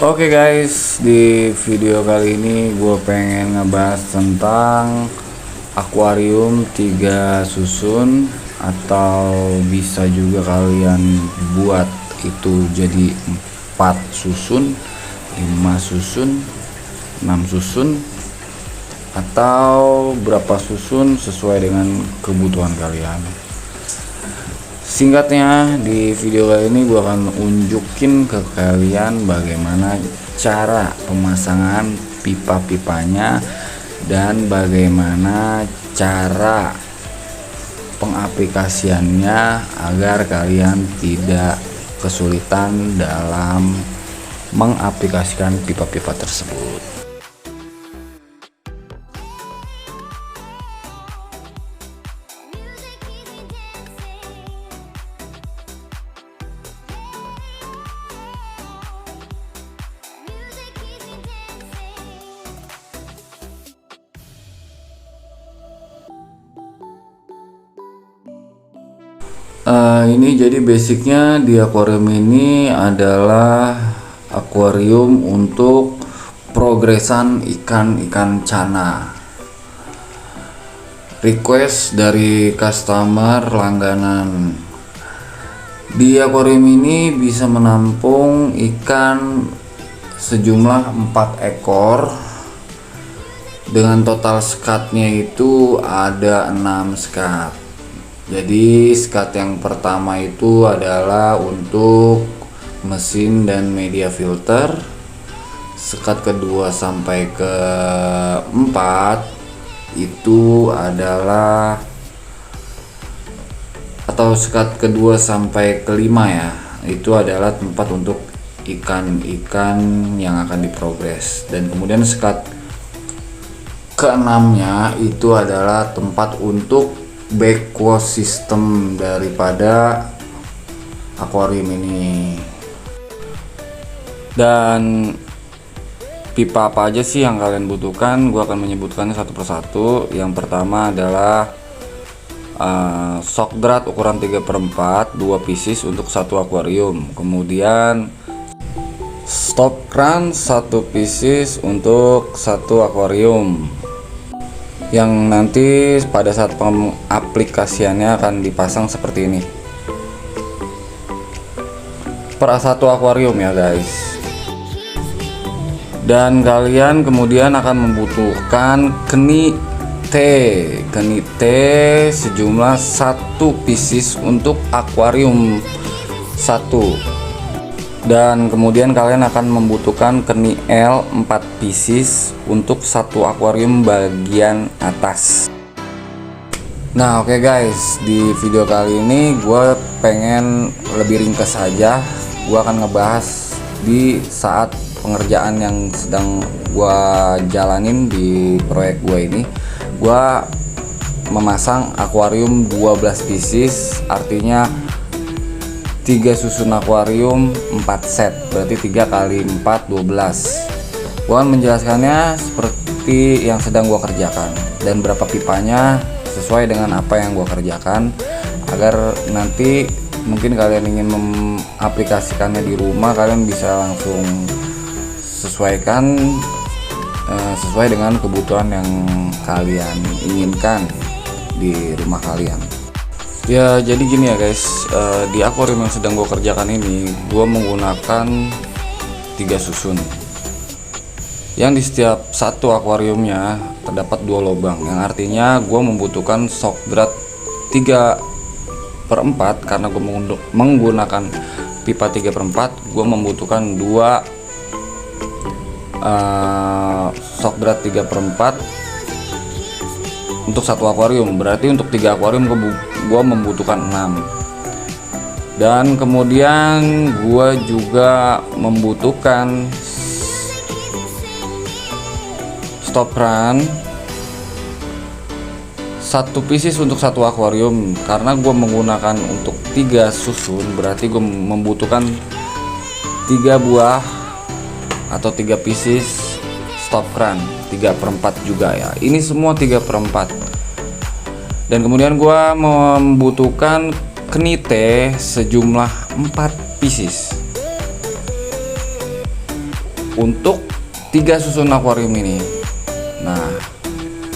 Oke guys, di video kali ini gue pengen ngebahas tentang akuarium 3 susun, atau bisa juga kalian buat itu jadi 4 susun, 5 susun, 6 susun, atau berapa susun sesuai dengan kebutuhan kalian. Singkatnya, di video kali ini gue akan unjukin ke kalian bagaimana cara pemasangan pipa-pipanya dan bagaimana cara pengaplikasiannya agar kalian tidak kesulitan dalam mengaplikasikan pipa-pipa tersebut. Ini jadi basicnya di akuarium ini adalah akuarium untuk progresan ikan-ikan cana. Request dari customer langganan. Di akuarium ini bisa menampung ikan sejumlah 4 ekor dengan total sekatnya itu ada 6 sekat. Jadi sekat yang pertama itu adalah untuk mesin dan media filter. Sekat kedua sampai ke 4 itu adalah, atau sekat kedua sampai ke 5 ya, itu adalah tempat untuk ikan-ikan yang akan diprogres. Dan kemudian sekat keenamnya itu adalah tempat untuk back wash system daripada akuarium ini. Dan pipa apa aja sih yang kalian butuhkan? Gua akan menyebutkannya satu persatu. Yang pertama adalah shock drat ukuran 3/4 2 pieces untuk satu akuarium. Kemudian stop cran 1 pieces untuk satu akuarium, yang nanti pada saat pengaplikasiannya akan dipasang seperti ini per satu akuarium ya guys. Dan kalian kemudian akan membutuhkan keni T sejumlah 1 pieces untuk akuarium 1. Dan kemudian kalian akan membutuhkan keni L 4 pieces untuk satu akuarium bagian atas. Nah oke guys, di video kali ini gue pengen lebih ringkas saja. Gue akan ngebahas di saat pengerjaan yang sedang gue jalanin di proyek gue ini. Gue memasang akuarium 12 pieces, artinya 3 susun akuarium 4 set, berarti 3 kali 4 12. Gua akan menjelaskannya seperti yang sedang gua kerjakan dan berapa pipanya sesuai dengan apa yang gua kerjakan, agar nanti mungkin kalian ingin mengaplikasikannya di rumah, kalian bisa langsung sesuaikan sesuai dengan kebutuhan yang kalian inginkan di rumah kalian. Ya jadi gini ya guys, di akuarium yang sedang gue kerjakan ini gue menggunakan 3 susun, yang di setiap satu akuariumnya terdapat 2 lubang, yang artinya gue membutuhkan shock drat 3/4. Karena gue menggunakan pipa 3/4, gue membutuhkan 2 shock drat 3/4 untuk satu akuarium. Berarti untuk 3 akuarium gue membutuhkan 6. Dan kemudian gue juga membutuhkan stop run 1 pieces untuk satu akuarium. Karena gue menggunakan untuk 3 susun, berarti gue membutuhkan 3 buah atau 3 pieces stop run 3/4 juga ya. Ini semua 3/4. Dan kemudian gua membutuhkan keni T sejumlah 4 pieces. untuk 3 susun akuarium ini. Nah,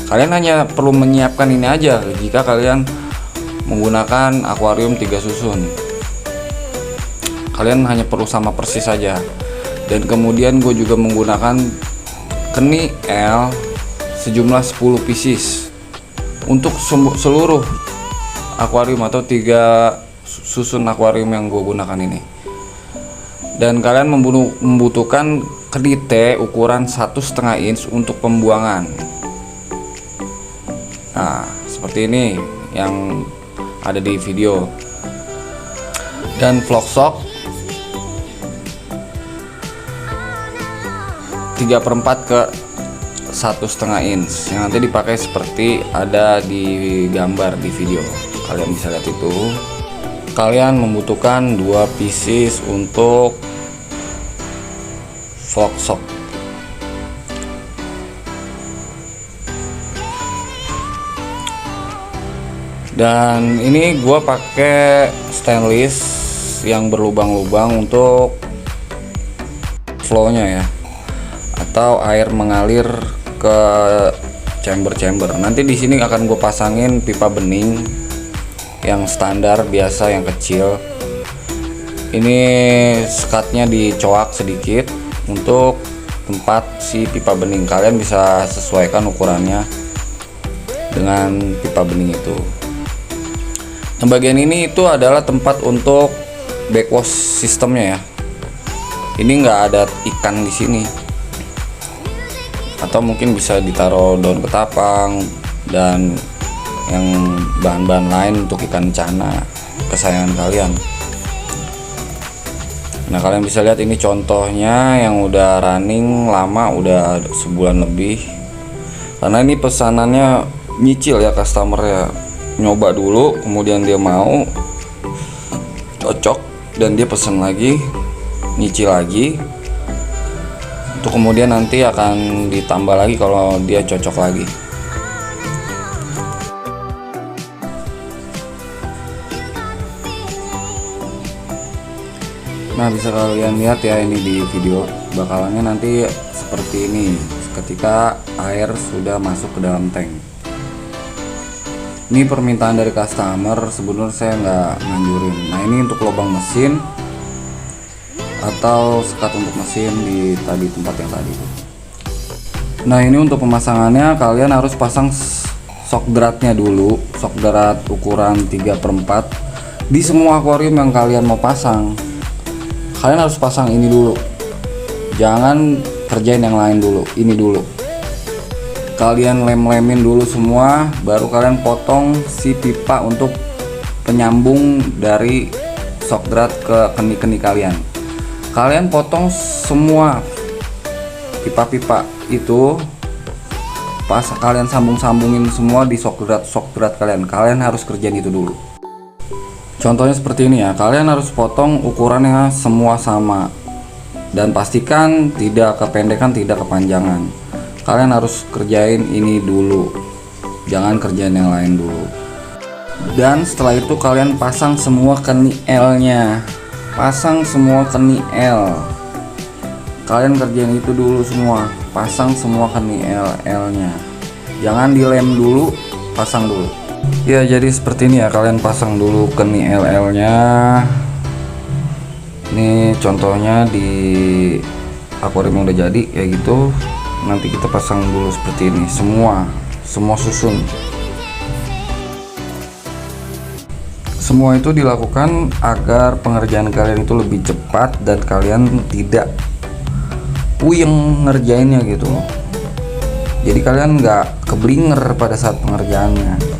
kalian hanya perlu menyiapkan ini aja jika kalian menggunakan akuarium 3 susun. Kalian hanya perlu sama persis saja. Dan kemudian gue juga menggunakan keni L sejumlah 10 pieces untuk seluruh akuarium atau 3 susun akuarium yang gue gunakan ini. Dan kalian membutuhkan keni T ukuran 1,5 inch untuk pembuangan. Nah, seperti ini yang ada di video. Dan Flocksock 3/4 ke 1,5 inch yang nanti dipakai seperti ada di gambar di video. Kalian bisa lihat itu. Kalian membutuhkan 2 pieces untuk Flocksock. Dan ini gua pakai stainless yang berlubang-lubang untuk flow-nya ya, atau air mengalir ke chamber-chamber. Nanti di sini akan gue pasangin pipa bening yang standar biasa yang kecil. Ini sekatnya dicoak sedikit untuk tempat si pipa bening. Kalian bisa sesuaikan ukurannya dengan pipa bening itu. Nah, bagian ini itu adalah tempat untuk backwash sistemnya ya. Ini nggak ada ikan di sini, atau mungkin bisa ditaruh daun ketapang dan yang bahan-bahan lain untuk ikan cana kesayangan kalian. Nah, kalian bisa lihat ini contohnya yang udah running lama, udah sebulan lebih. Karena ini pesanannya nyicil ya, customer ya, nyoba dulu, kemudian dia mau, cocok, dan dia pesan lagi, nyicil lagi, untuk kemudian nanti akan ditambah lagi kalau dia cocok lagi. Nah, bisa kalian lihat ya, ini di video bakalannya nanti seperti ini ketika air sudah masuk ke dalam tank. Ini permintaan dari customer, sebenarnya saya nggak nganjurin. Nah, ini untuk lubang mesin atau sekat untuk mesin di tadi tempat yang tadi. Nah, ini untuk pemasangannya kalian harus pasang shock dratnya dulu, shock drat ukuran 3/4 di semua akuarium yang kalian mau pasang. Kalian harus pasang ini dulu, jangan kerjain yang lain dulu, ini dulu. Kalian lem-lemin dulu semua, baru kalian potong si pipa untuk penyambung dari shock drat ke keni-keni kalian. Kalian potong semua pipa-pipa itu, pas kalian sambung-sambungin semua di shock drat kalian. Kalian harus kerjain itu dulu. Contohnya seperti ini ya, kalian harus potong ukurannya semua sama, dan pastikan tidak kependekan, tidak kepanjangan. Kalian harus kerjain ini dulu, jangan kerjain yang lain dulu. Dan setelah itu kalian pasang semua keni L-nya, pasang semua keni L. Kalian kerjain itu dulu semua, pasang semua keni L-nya. Jangan dilem dulu, pasang dulu. Ya, jadi seperti ini ya, kalian pasang dulu keni L-nya. Ini contohnya di akuarium udah jadi kayak gitu. Nanti kita pasang dulu seperti ini, semua susun. Semua itu dilakukan agar pengerjaan kalian itu lebih cepat dan kalian tidak puyeng ngerjainnya gitu. Jadi kalian nggak keblinger pada saat pengerjaannya.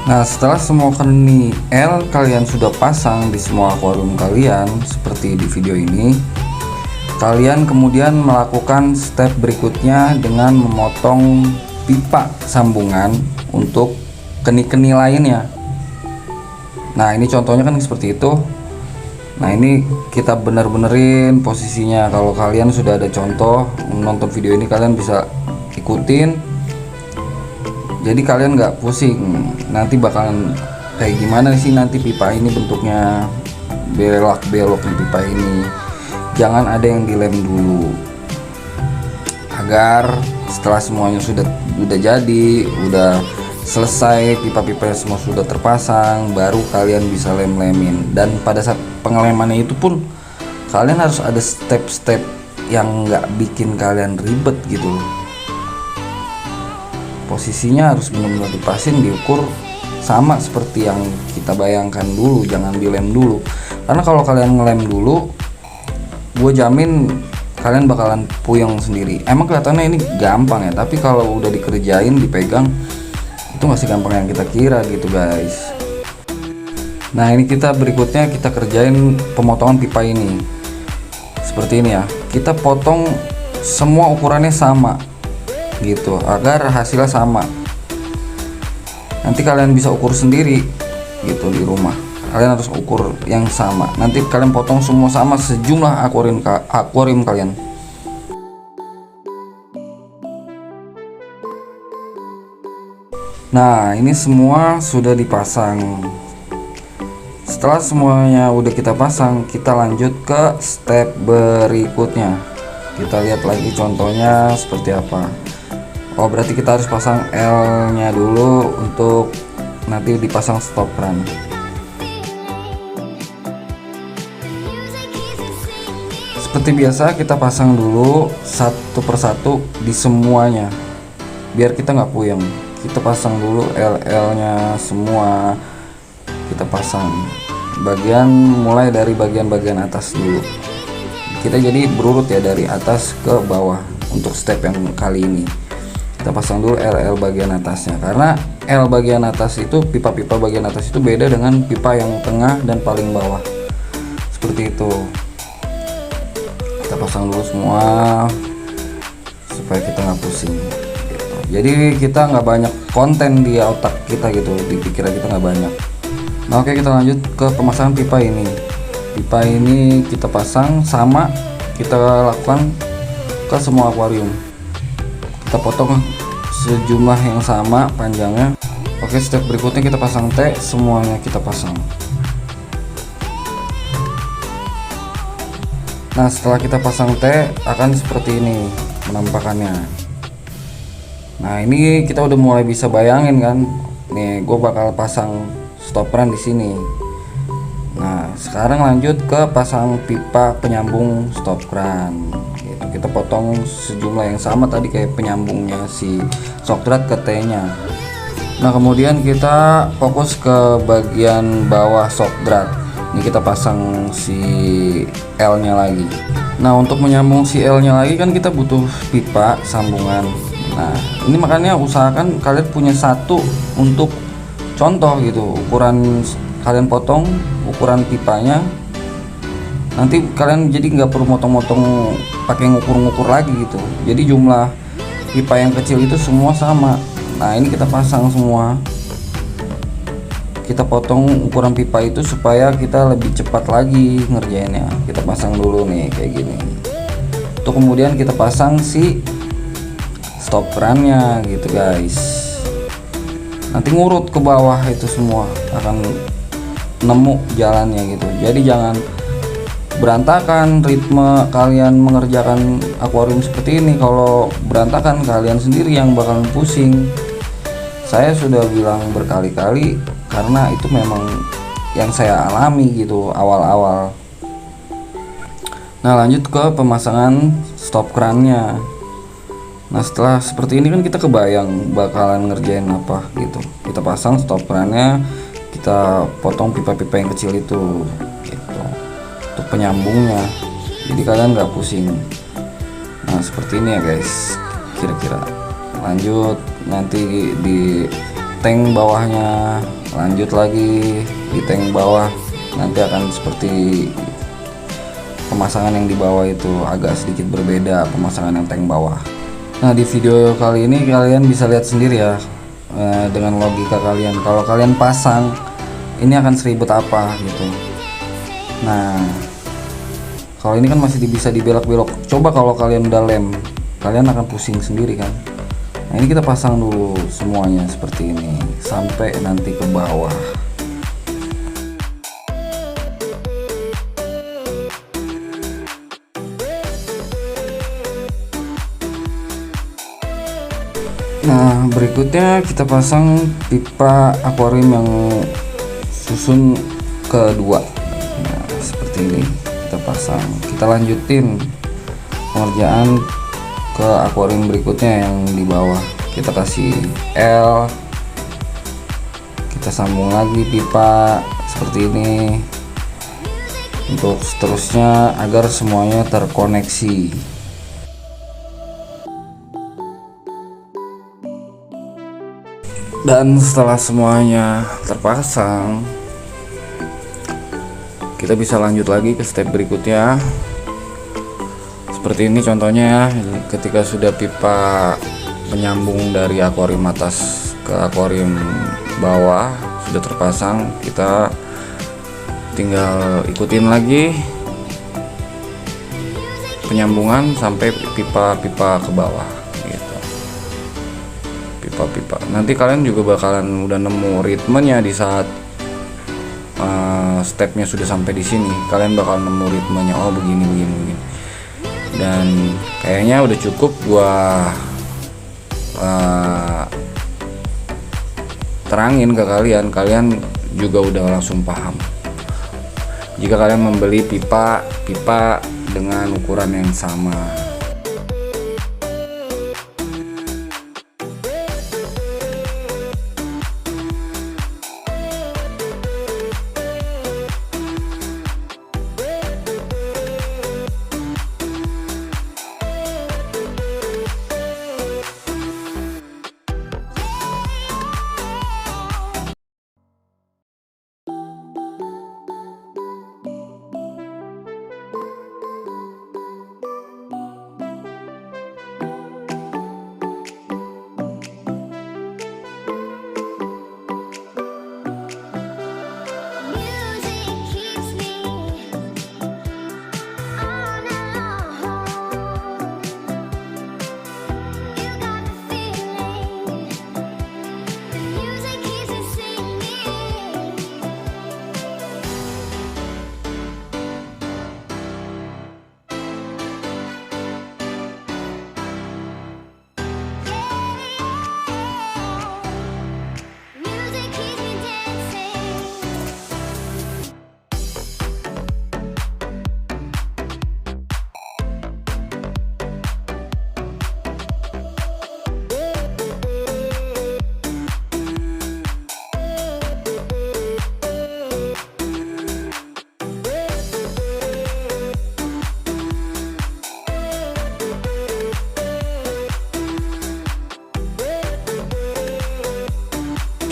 Nah, setelah semua keni L kalian sudah pasang di semua akuarium kalian seperti di video ini, kalian kemudian melakukan step berikutnya dengan memotong pipa sambungan untuk keni-keni lainnya. Nah, ini contohnya kan seperti itu. Nah ini kita bener-benerin posisinya. Kalau kalian sudah ada contoh menonton video ini, kalian bisa ikutin, jadi kalian nggak pusing nanti bakalan kayak gimana sih nanti pipa ini bentuknya, belok nih pipa ini. Jangan ada yang dilem dulu, agar setelah semuanya sudah jadi, udah selesai, pipa-pipa semua sudah terpasang, baru kalian bisa lem-lemin. Dan pada saat pengelemannya itu pun kalian harus ada step-step yang nggak bikin kalian ribet gitu. Posisinya harus benar-benar dipasin, diukur sama seperti yang kita bayangkan dulu, jangan dilem dulu. Karena kalau kalian ngelem dulu, gue jamin kalian bakalan puyeng sendiri. Emang kelihatannya ini gampang ya, tapi kalau udah dikerjain, dipegang, itu masih gampang yang kita kira gitu guys. Nah ini kita berikutnya kita kerjain pemotongan pipa ini seperti ini ya. Kita potong semua ukurannya sama gitu, agar hasilnya sama. Nanti kalian bisa ukur sendiri gitu di rumah. Kalian harus ukur yang sama. Nanti kalian potong semua sama sejumlah akuarium kalian. Nah ini semua sudah dipasang. Setelah semuanya udah kita pasang, kita lanjut ke step berikutnya. Kita lihat lagi contohnya seperti apa. Oh berarti kita harus pasang L nya dulu untuk nanti dipasang stop run. Seperti biasa kita pasang dulu satu persatu di semuanya, biar kita nggak puyeng. Kita pasang dulu LL nya semua, kita pasang mulai dari bagian atas dulu. Kita jadi berurut ya dari atas ke bawah untuk step yang kali ini. Kita pasang dulu LL bagian atasnya, karena L bagian atas itu, pipa-pipa bagian atas itu beda dengan pipa yang tengah dan paling bawah, seperti itu. Kita pasang dulu semua supaya kita nggak pusing gitu. Jadi kita nggak banyak konten di otak kita gitu, di pikiran kita nggak banyak. Nah oke, kita lanjut ke pemasangan pipa ini. Pipa ini kita pasang sama, kita lakukan ke semua akuarium. Kita potong sejumlah yang sama panjangnya. Oke, step berikutnya kita pasang T, semuanya kita pasang. Nah setelah kita pasang T akan seperti ini penampakannya. Nah ini kita udah mulai bisa bayangin kan, nih gue bakal pasang stop run di sini. Nah sekarang lanjut ke pasang pipa penyambung stop run gitu. Kita potong sejumlah yang sama tadi kayak penyambungnya si shock drat ke T nya. Nah kemudian kita fokus ke bagian bawah shock drat. Ini kita pasang si L nya lagi. Nah untuk menyambung si L nya lagi kan kita butuh pipa sambungan. Nah ini makanya usahakan kalian punya satu untuk contoh gitu, ukuran kalian potong ukuran pipanya. Nanti kalian jadi nggak perlu motong-motong pakai ngukur-ngukur lagi gitu. Jadi jumlah pipa yang kecil itu semua sama. Nah ini kita pasang semua, kita potong ukuran pipa itu supaya kita lebih cepat lagi ngerjainnya. Kita pasang dulu nih kayak gini. Untuk kemudian kita pasang si stop run-nya gitu guys. Nanti ngurut ke bawah itu semua akan nemu jalannya gitu. Jadi jangan berantakan ritme kalian mengerjakan akuarium seperti ini. Kalau berantakan kalian sendiri yang bakalan pusing. Saya sudah bilang berkali-kali karena itu memang yang saya alami gitu awal-awal. Nah lanjut ke pemasangan stop krannya. Nah setelah seperti ini kan kita kebayang bakalan ngerjain apa gitu. Kita pasang stop krannya, kita potong pipa-pipa yang kecil itu gitu, untuk penyambungnya, jadi kalian nggak pusing. Nah seperti ini ya guys kira-kira. Lanjut nanti di tank bawahnya, lanjut lagi di tank bawah, nanti akan seperti pemasangan yang di bawah itu agak sedikit berbeda pemasangan yang tank bawah. Nah di video kali ini kalian bisa lihat sendiri ya dengan logika kalian, kalau kalian pasang ini akan seribet apa gitu. Nah, kalau ini kan masih bisa dibelok-belok. Coba kalau kalian udah lem, kalian akan pusing sendiri kan. Nah, ini kita pasang dulu semuanya seperti ini sampai nanti ke bawah. Nah, berikutnya kita pasang pipa akuarium yang susun kedua. Nah, seperti ini kita pasang. Kita lanjutin pengerjaan ke akuarium berikutnya yang di bawah. Kita kasih L, kita sambung lagi pipa seperti ini untuk seterusnya agar semuanya terkoneksi. Dan setelah semuanya terpasang, kita bisa lanjut lagi ke step berikutnya. Seperti ini contohnya ya, ketika sudah pipa penyambung dari akuarium atas ke akuarium bawah sudah terpasang, kita tinggal ikutin lagi penyambungan sampai pipa-pipa ke bawah gitu. Pipa-pipa. Nanti kalian juga bakalan udah nemu ritmenya di saat stepnya sudah sampai di sini. Kalian bakal nemu ritmenya, oh begini begini begini. Dan kayaknya udah cukup gua terangin ke kalian. Kalian juga udah langsung paham. Jika kalian membeli pipa dengan ukuran yang sama.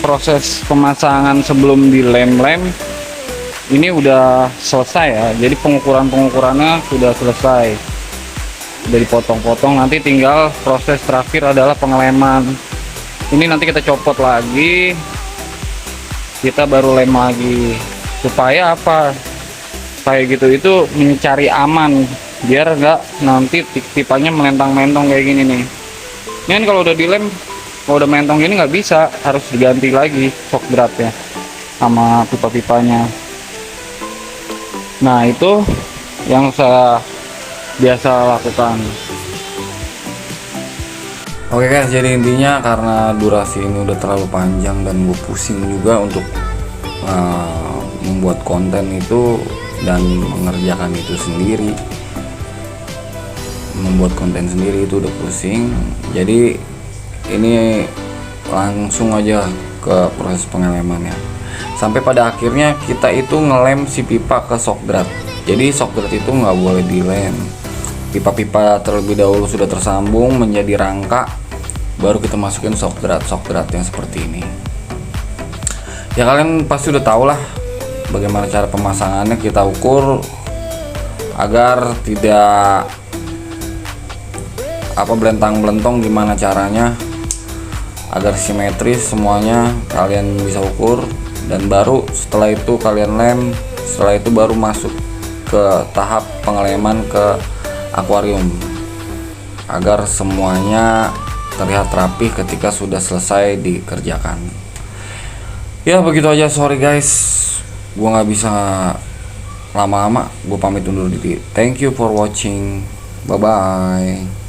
Proses pemasangan sebelum dilem-lem ini udah selesai ya. Jadi pengukurannya sudah selesai, udah dipotong-potong. Nanti tinggal proses terakhir adalah pengeleman. Ini nanti kita copot lagi, kita baru lem lagi. Supaya apa? Kayak gitu itu mencari aman, biar nggak nanti pipanya melentang-melentong kayak gini nih. Ini kan kalau udah dilem, kalau udah mentong gini nggak bisa, harus diganti lagi shock dratnya sama pipa-pipanya. Nah, itu yang saya biasa lakukan. Oke guys, jadi intinya karena durasi ini udah terlalu panjang dan gue pusing juga untuk membuat konten itu dan mengerjakan itu sendiri. Membuat konten sendiri itu udah pusing. Jadi ini langsung aja ke proses pengelemannya. Sampai pada akhirnya kita itu ngelem si pipa ke shock drat. Jadi shock drat itu nggak boleh dilem. Pipa-pipa terlebih dahulu sudah tersambung menjadi rangka, baru kita masukin shock drat yang seperti ini. Ya kalian pasti udah tahu lah bagaimana cara pemasangannya. Kita ukur agar tidak belentang-belentong, gimana caranya agar simetris semuanya kalian bisa ukur. Dan baru setelah itu kalian lem Setelah itu baru masuk ke tahap pengeleman ke akuarium agar semuanya terlihat rapi ketika sudah selesai dikerjakan. Ya begitu aja, sorry guys, gua nggak bisa lama-lama, gue pamit undur diri. Thank you for watching, bye bye.